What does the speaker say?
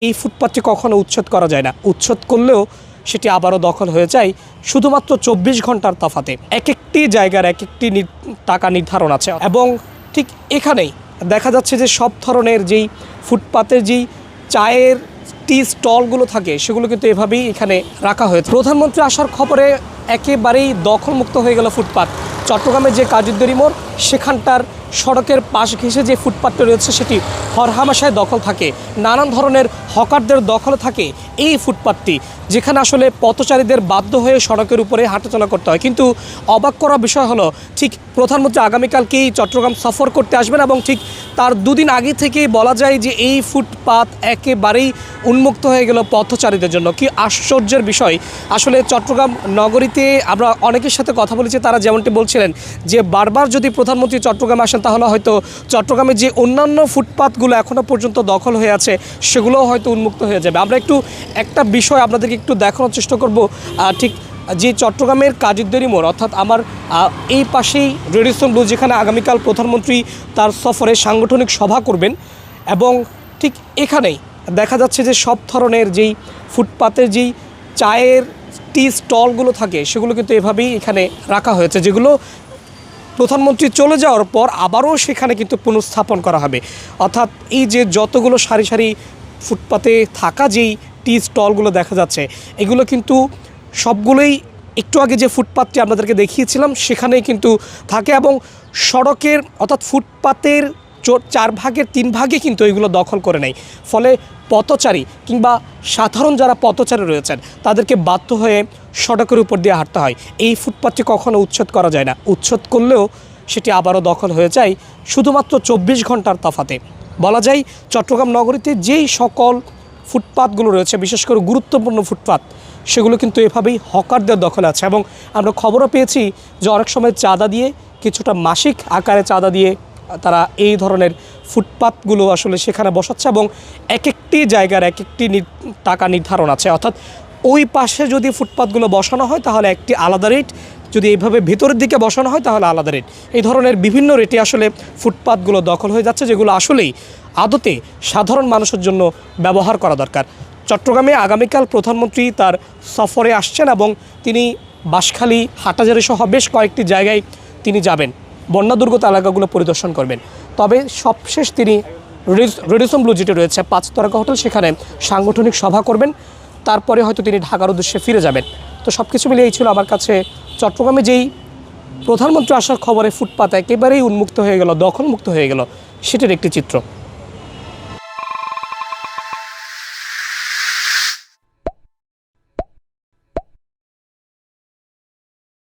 এই ফুটপাথটি কখনো উচ্ছেদ করা যায় না। উচ্ছেদ করলেও সেটি আবারও দখল হয়ে যায় শুধুমাত্র ২৪ ঘন্টার তফাতে। এক একটি জায়গার এক একটি টাকা নির্ধারণ আছে এবং ঠিক এখানেই দেখা যাচ্ছে যে সব ধরনের যেই ফুটপাতের যেই চায়ের টি স্টলগুলো থাকে সেগুলো কিন্তু এভাবেই এখানে রাখা হয়েছে। প্রধানমন্ত্রী আসার খবরে একেবারেই দখলমুক্ত হয়ে গেল ফুটপাত। চট্টগ্রামের যে কাজুদ্দুরি মোড় সেখানটার সড়কের পাশ ঘেঁষে যে ফুটপাতটা রয়েছে সেটি হরহামেশায় দখল থাকে। নানান ধরনের হকারদের দখল থাকে এই ফুটপাতটি, যেখানে আসলে পথচারীদের বাধ্য হয়ে সড়কের উপরে হাঁটাচলা করতে হয়। কিন্তু অবাক করা বিষয় হলো, ঠিক প্রধানমন্ত্রী আগামীকালকেই চট্টগ্রাম সফর করতে আসবেন এবং ঠিক তার দুদিন আগে থেকেই বলা যায় যে এই ফুটপাত একেবারেই উন্মুক্ত হয়ে গেল পথচারীদের জন্য। কি আশ্চর্যের বিষয়! আসলে চট্টগ্রাম নগরীতে আমরা অনেকের সাথে কথা বলেছি, তারা যেমনটি বলছিলেন যে বারবার যদি প্রধানমন্ত্রী চট্টগ্রামে আসেন তাহলে হয়তো চট্টগ্রামে যে অন্যান্য ফুটপাতগুলো এখনও পর্যন্ত দখল হয়ে আছে সেগুলোও হয়তো উন্মুক্ত হয়ে যাবে। আমরা একটা বিষয় আপনাদেরকে একটু দেখানোর চেষ্টা করব। ঠিক যে চট্টগ্রামের কাজুদ্দুরি মোড়, অর্থাৎ আমার এই পাশেই রেডিসন ব্লু, যেখানে আগামীকাল প্রধানমন্ত্রী তার সফরে সাংগঠনিক সভা করবেন এবং ঠিক এখানেই দেখা যাচ্ছে যে সব ধরনের যেই ফুটপাতের যেই চায়ের টি স্টলগুলো থাকে সেগুলো কিন্তু এভাবেই এখানে রাখা হয়েছে, যেগুলো প্রধানমন্ত্রী চলে যাওয়ার পর আবারও সেখানে কিন্তু পুনঃস্থাপন করা হবে। অর্থাৎ এই যে যতগুলো সারি সারি ফুটপাতে থাকা যেই টি স্টলগুলো দেখা যাচ্ছে এগুলো কিন্তু সবগুলোই একটু আগে যে ফুটপাতটি আপনাদেরকে দেখিয়েছিলাম সেখানেই কিন্তু থাকে এবং সড়কের অর্থাৎ ফুটপাতের 4/3 ভাগে কিন্তু এগুলো দখল করে নেয়। ফলে পথচারী কিংবা সাধারণ যারা পথচারী রয়েছেন তাদেরকে বাধ্য হয়ে সড়কের উপর দিয়ে হাঁটতে হয়। এই ফুটপাতটি কখনো উচ্ছেদ করা যায় না। উচ্ছেদ করলেও সেটি আবারও দখল হয়ে যায় শুধুমাত্র 24 ঘন্টার তফাতে। বলা যায় চট্টগ্রাম নগরীতে যেই সকল ফুটপাতগুলো রয়েছে, বিশেষ করে গুরুত্বপূর্ণ ফুটপাত, সেগুলো কিন্তু এভাবেই হকারদের দখলে আছে এবং আমরা খবরও পেয়েছি যে অনেক সময় চাঁদা দিয়ে, কিছুটা মাসিক আকারে চাঁদা দিয়ে তারা এই ধরনের ফুটপাতগুলো আসলে সেখানে বসাচ্ছে এবং এক একটি জায়গার এক একটি টাকা নির্ধারণ আছে। অর্থাৎ ওই পাশে যদি ফুটপাতগুলো বসানো হয় তাহলে একটি আলাদা রেট, যদি এইভাবে ভিতরের দিকে বসানো হয় তাহলে আলাদা রেট। এই ধরনের বিভিন্ন রেটে আসলে ফুটপাতগুলো দখল হয়ে যাচ্ছে, যেগুলো আসলেই আদতে সাধারণ মানুষের জন্য ব্যবহার করা দরকার। চট্টগ্রামে আগামীকাল প্রধানমন্ত্রী তার সফরে আসছেন এবং তিনি বাঁশখালী, হাটহাজারী সহ বেশ কয়েকটি জায়গায় তিনি যাবেন, বন্যা দুর্গত এলাকাগুলো পরিদর্শন করবেন। তবে সবশেষ তিনি রেডিসন ব্লু যেটি রয়েছে 5 তারকা হোটেল, সেখানে সাংগঠনিক সভা করবেন। তারপরে হয়তো তিনি ঢাকার উদ্দেশ্যে ফিরে যাবেন। তো সব কিছু মিলিয়ে এই ছিল আমার কাছে চট্টগ্রামে যেই প্রধানমন্ত্রী আসার খবরে ফুটপাত একেবারেই উন্মুক্ত হয়ে গেল, দখলমুক্ত হয়ে গেল, সেটার একটি চিত্র।